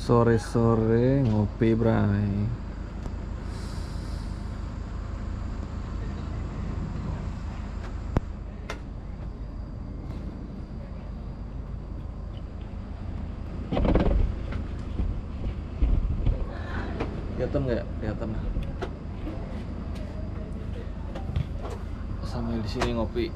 Sore-sore ngopi bray. Kelihatan nggak? Kelihatan. Sambil di sini ngopi.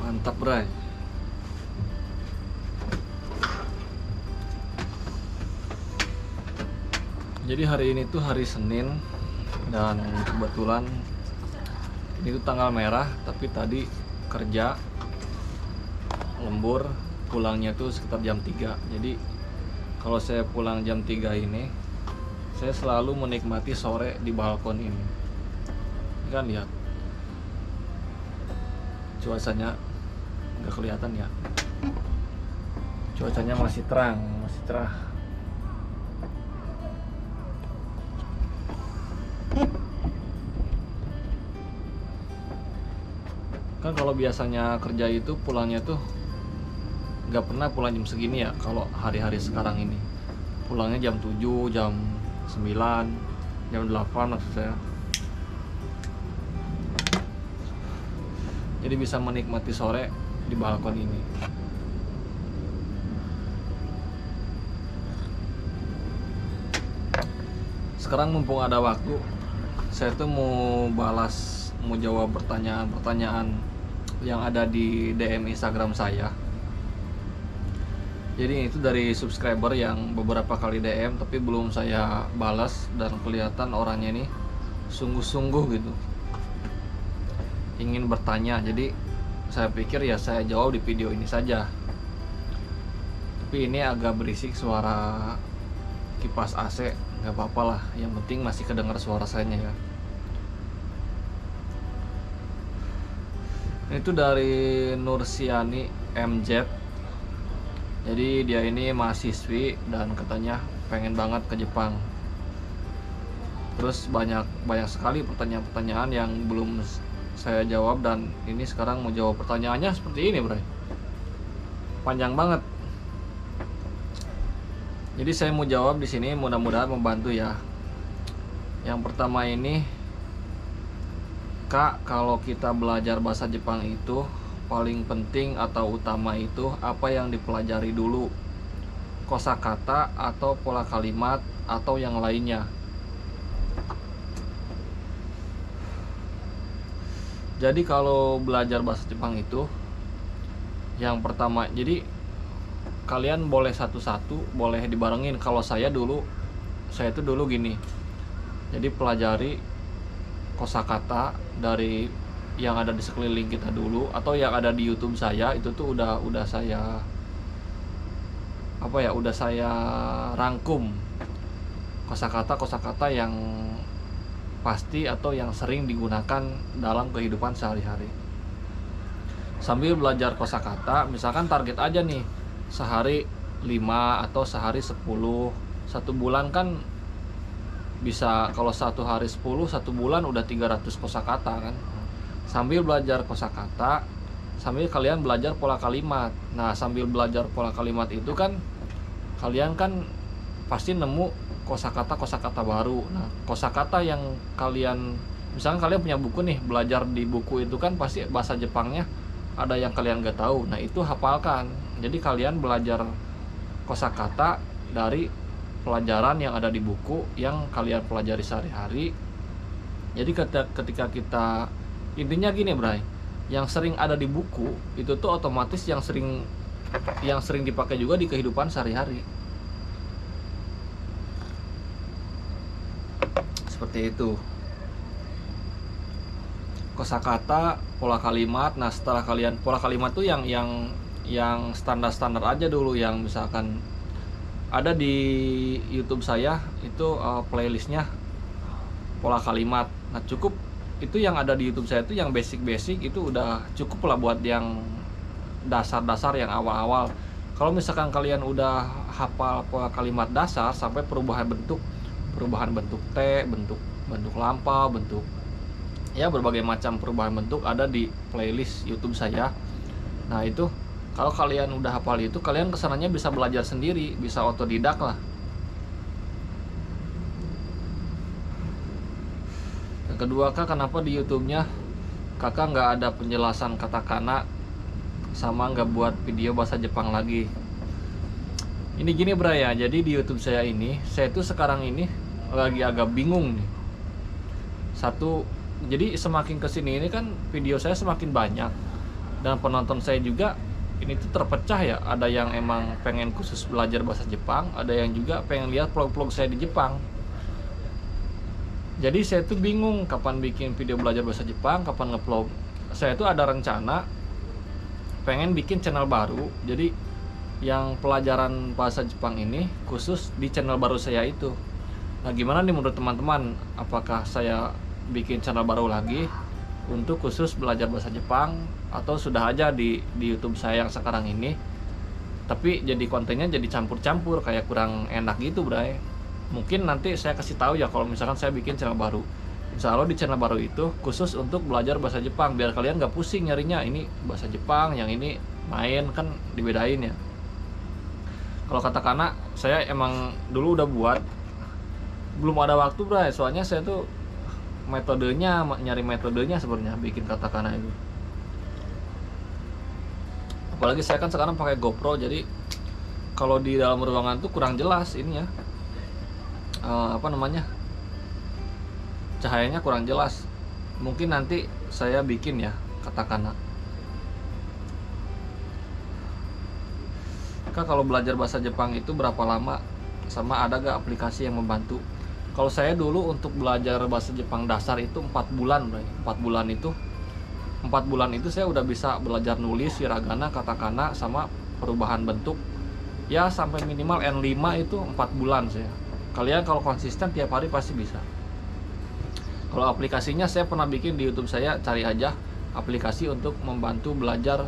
Mantap bray. Jadi hari ini tuh hari Senin dan kebetulan ini tuh tanggal merah, tapi tadi kerja lembur, pulangnya tuh sekitar jam 3. Jadi kalau saya pulang jam 3 ini, saya selalu menikmati sore di balkon ini. Ini kan lihat cuacanya, nggak kelihatan ya, cuacanya masih terang, masih cerah. Kan kalau biasanya kerja itu pulangnya tuh nggak pernah pulang jam segini ya. Kalau hari-hari sekarang ini pulangnya jam 7, jam 9, jam 8 maksud saya. Jadi bisa menikmati sore di balkon ini. Sekarang mumpung ada waktu, saya tuh mau jawab pertanyaan-pertanyaan yang ada di DM Instagram saya. Jadi itu dari subscriber yang beberapa kali DM tapi belum saya balas, dan kelihatan orangnya ini sungguh-sungguh gitu ingin bertanya. Jadi saya pikir ya saya jawab di video ini saja. Tapi ini agak berisik suara kipas AC, nggak apa-apa lah, yang penting masih kedengar suara sayanya ya. Itu dari Nursiani MZ. Jadi dia ini mahasiswi dan katanya pengen banget ke Jepang. Terus banyak sekali pertanyaan-pertanyaan yang belum saya jawab, dan ini sekarang mau jawab pertanyaannya seperti ini, bro. Panjang banget. Jadi saya mau jawab di sini, mudah-mudahan membantu ya. Yang pertama ini, Kak, kalau kita belajar bahasa Jepang itu paling penting atau utama itu apa yang dipelajari dulu? Kosakata atau pola kalimat atau yang lainnya? Jadi kalau belajar bahasa Jepang itu yang pertama, jadi kalian boleh satu-satu, boleh dibarengin. Kalau saya itu dulu gini. Jadi pelajari kosakata dari yang ada di sekeliling kita dulu, atau yang ada di YouTube saya itu tuh udah saya udah saya rangkum kosakata yang pasti atau yang sering digunakan dalam kehidupan sehari-hari. Sambil belajar kosakata, misalkan target aja nih sehari 5 atau sehari 10. Satu bulan kan bisa, kalau satu hari 10, satu bulan udah 300 kosakata kan. Sambil belajar kosakata, sambil kalian belajar pola kalimat. Nah, sambil belajar pola kalimat itu kan kalian kan pasti nemu kosakata baru. Nah, kosakata yang kalian, misalkan kalian punya buku nih, belajar di buku itu kan pasti bahasa Jepangnya ada yang kalian gak tahu. Nah, itu hafalkan. Jadi kalian belajar kosakata dari pelajaran yang ada di buku yang kalian pelajari sehari-hari. Jadi ketika kita, intinya gini bray, yang sering ada di buku itu tuh otomatis yang sering dipakai juga di kehidupan sehari-hari. Seperti itu. Kosakata, pola kalimat. Nah, setelah kalian pola kalimat tuh yang standar-standar aja dulu, yang misalkan ada di YouTube saya itu playlistnya pola kalimat. Nah, cukup itu yang ada di YouTube saya itu yang basic itu udah cukup lah buat yang dasar-dasar, yang awal-awal. Kalau misalkan kalian udah hafal pola kalimat dasar sampai perubahan bentuk, perubahan bentuk T, bentuk lampau, bentuk ya berbagai macam perubahan bentuk ada di playlist YouTube saya. Nah itu kalau kalian udah hafal itu, kalian kesananya bisa belajar sendiri, bisa otodidak lah. Yang kedua, Kak, kenapa di YouTube-nya Kakak nggak ada penjelasan katakana sama nggak buat video bahasa Jepang lagi? Ini gini bro ya, jadi di YouTube saya ini, saya tuh sekarang ini lagi agak bingung nih. Satu, jadi semakin kesini ini kan video saya semakin banyak, dan penonton saya juga ini tuh terpecah ya. Ada yang emang pengen khusus belajar bahasa Jepang, ada yang juga pengen lihat vlog-vlog saya di Jepang. Jadi saya tuh bingung kapan bikin video belajar bahasa Jepang, kapan ngevlog. Saya tuh ada rencana pengen bikin channel baru, jadi yang pelajaran bahasa Jepang ini khusus di channel baru saya itu. Nah gimana nih menurut teman-teman, apakah saya bikin channel baru lagi untuk khusus belajar bahasa Jepang, atau sudah aja di YouTube saya yang sekarang ini, tapi jadi kontennya jadi campur-campur, kayak kurang enak gitu bray. Mungkin nanti saya kasih tahu ya kalau misalkan saya bikin channel baru. Insya Allah di channel baru itu khusus untuk belajar bahasa Jepang, biar kalian gak pusing nyarinya ini bahasa Jepang, yang ini main, kan dibedain ya. Kalau katakana saya emang dulu udah buat, belum ada waktu bray, soalnya saya tuh nyari metodenya sebenarnya bikin katakana itu. Apalagi saya kan sekarang pakai GoPro, jadi kalau di dalam ruangan tuh kurang jelas ini ya, cahayanya kurang jelas. Mungkin nanti saya bikin ya katakana. Kak, kalau belajar bahasa Jepang itu berapa lama? Sama ada gak aplikasi yang membantu? Kalau saya dulu untuk belajar bahasa Jepang dasar itu 4 bulan, bro. 4 bulan itu saya udah bisa belajar nulis, hiragana, katakana, sama perubahan bentuk. Ya sampai minimal N5 itu 4 bulan saya. Kalian kalau konsisten tiap hari pasti bisa. Kalau aplikasinya saya pernah bikin di YouTube saya, cari aja aplikasi untuk membantu belajar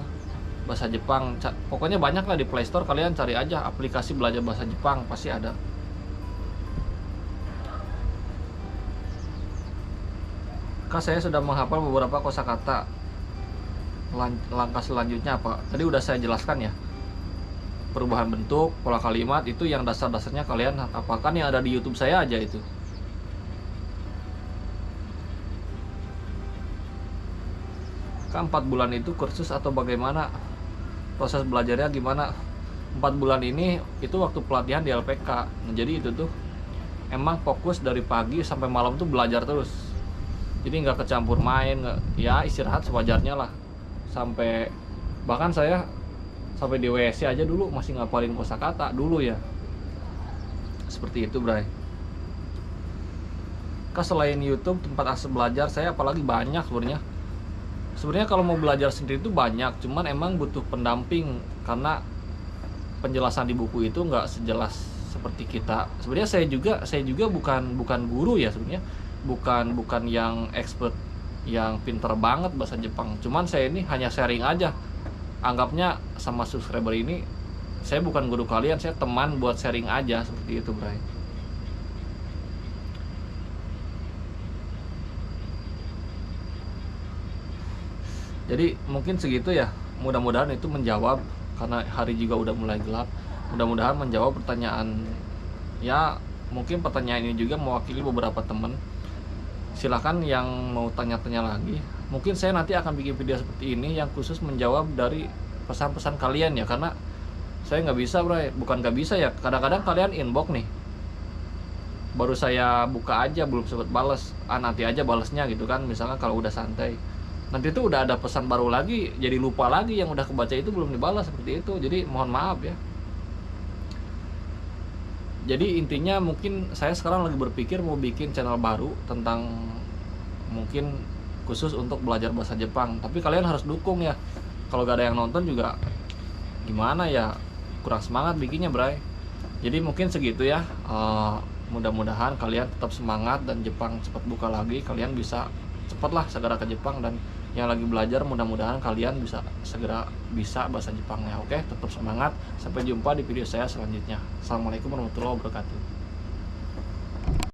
bahasa Jepang. Pokoknya banyak lah di Play Store, kalian cari aja aplikasi belajar bahasa Jepang, pasti ada. Kak, saya sudah menghafal beberapa kosakata. Langkah selanjutnya apa? Tadi udah saya jelaskan ya. Perubahan bentuk, pola kalimat, itu yang dasar-dasarnya kalian hafalkan yang ada di YouTube saya aja itu. Kak, 4 bulan itu kursus atau bagaimana? Proses belajarnya gimana? 4 bulan ini itu waktu pelatihan di LPK. Nah, jadi itu tuh emang fokus dari pagi sampai malam tuh belajar terus. Jadi nggak kecampur main, ya istirahat sewajarnya lah. Bahkan saya sampai di WC aja dulu masih ngapalin kosakata dulu ya. Seperti itu, Bray. Kak, selain YouTube tempat akses belajar saya apalagi banyak sebenarnya. Sebenarnya kalau mau belajar sendiri itu banyak, cuman emang butuh pendamping karena penjelasan di buku itu nggak sejelas seperti kita. Sebenarnya saya juga bukan guru ya sebenarnya, bukan yang expert, yang pinter banget bahasa Jepang. Cuman saya ini hanya sharing aja. Anggapnya sama subscriber ini saya bukan guru kalian, saya teman buat sharing aja, seperti itu, Bray. Jadi mungkin segitu ya, mudah-mudahan itu menjawab, karena hari juga udah mulai gelap. Mudah-mudahan menjawab pertanyaan ya, mungkin pertanyaan ini juga mewakili beberapa teman. Silahkan yang mau tanya-tanya lagi, mungkin saya nanti akan bikin video seperti ini yang khusus menjawab dari pesan-pesan kalian ya, karena saya nggak bisa, Bro, bukan nggak bisa ya, kadang-kadang kalian inbox nih, baru saya buka aja belum sempat balas, nanti aja balasnya gitu kan, misalnya kalau udah santai. Nanti itu udah ada pesan baru lagi, jadi lupa lagi, yang udah kebaca itu belum dibalas, seperti itu. Jadi mohon maaf ya. Jadi intinya mungkin saya sekarang lagi berpikir mau bikin channel baru tentang mungkin khusus untuk belajar bahasa Jepang. Tapi kalian harus dukung ya. Kalau gak ada yang nonton juga gimana ya, kurang semangat bikinnya, Bray. Jadi mungkin segitu ya. Mudah-mudahan kalian tetap semangat dan Jepang cepat buka lagi, kalian bisa cepatlah segera ke Jepang, dan yang lagi belajar mudah-mudahan kalian bisa segera bisa bahasa Jepangnya. Oke, tetap semangat, sampai jumpa di video saya selanjutnya. Assalamualaikum warahmatullahi wabarakatuh.